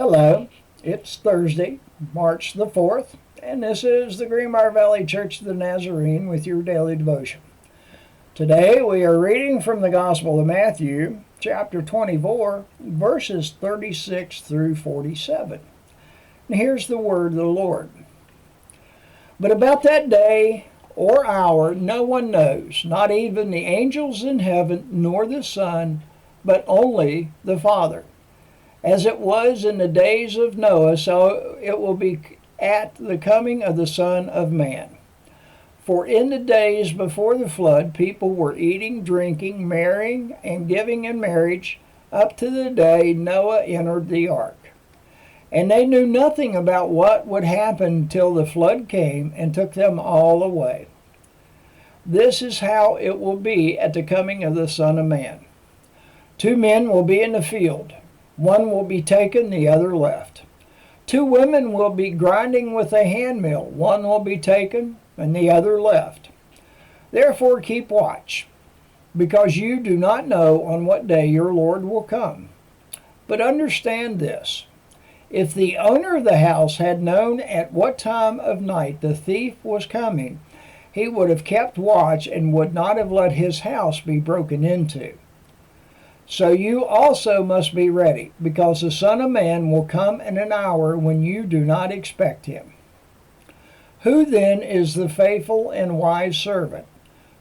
Hello, it's Thursday, March the 4th, and this is the Greenbrier Valley Church of the Nazarene with your daily devotion. Today we are reading from the Gospel of Matthew, chapter 24, verses 36 through 47. And here's the word of the Lord. But about that day or hour no one knows, not even the angels in heaven, nor the Son, but only the Father. As it was in the days of Noah, so it will be at the coming of the Son of Man. For in the days before the flood, people were eating, drinking, marrying, and giving in marriage up to the day Noah entered the ark. And they knew nothing about what would happen till the flood came and took them all away. This is how it will be at the coming of the Son of Man. 2 men will be in the field. One will be taken, the other left. 2 women will be grinding with a handmill. One will be taken, and the other left. Therefore keep watch, because you do not know on what day your Lord will come. But understand this. If the owner of the house had known at what time of night the thief was coming, he would have kept watch and would not have let his house be broken into. So you also must be ready, because the Son of Man will come in an hour when you do not expect him. Who then is the faithful and wise servant,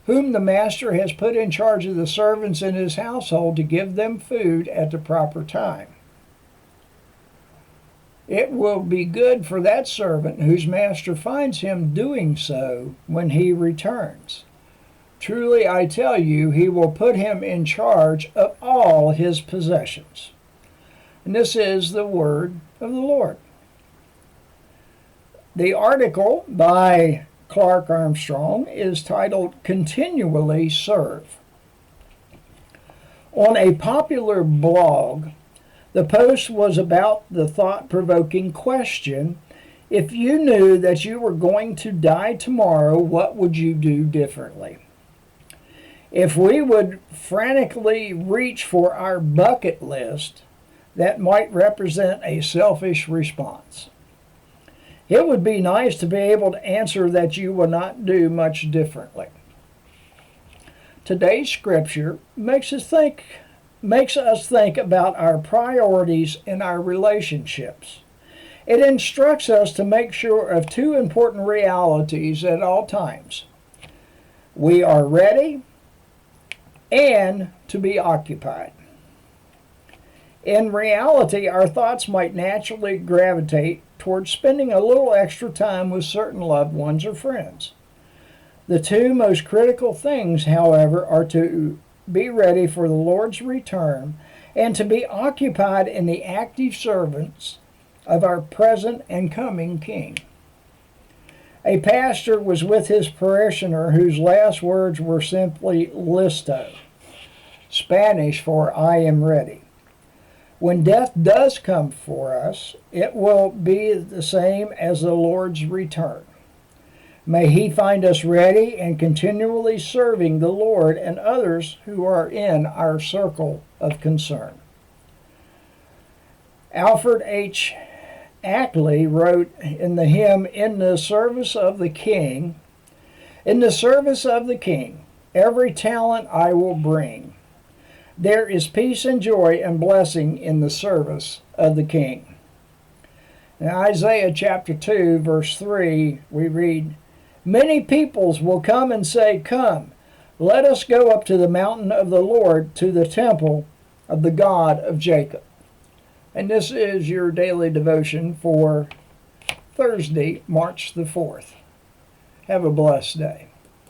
whom the master has put in charge of the servants in his household to give them food at the proper time? It will be good for that servant whose master finds him doing so when he returns. Truly I tell you, he will put him in charge of all his possessions. And this is the word of the Lord. The article by Clark Armstrong is titled, Continually Serve. On a popular blog, the post was about the thought-provoking question, if you knew that you were going to die tomorrow, what would you do differently? If we would frantically reach for our bucket list, that might represent a selfish response. It would be nice to be able to answer that you will not do much differently. Today's scripture makes us think about our priorities in our relationships. It instructs us to make sure of 2 important realities at all times. We are ready and to be occupied. In reality, our thoughts might naturally gravitate towards spending a little extra time with certain loved ones or friends. The 2 most critical things, however, are to be ready for the Lord's return and to be occupied in the active service of our present and coming King. A pastor was with his parishioner whose last words were simply listo, Spanish for I am ready. When death does come for us, it will be the same as the Lord's return. May he find us ready and continually serving the Lord and others who are in our circle of concern. Alfred H. Ackley wrote in the hymn, In the Service of the King, In the service of the King, every talent I will bring. There is peace and joy and blessing in the service of the King. In Isaiah chapter 2, verse 3, we read, Many peoples will come and say, Come, let us go up to the mountain of the Lord, to the temple of the God of Jacob. And this is your daily devotion for Thursday, March the 4th. Have a blessed day.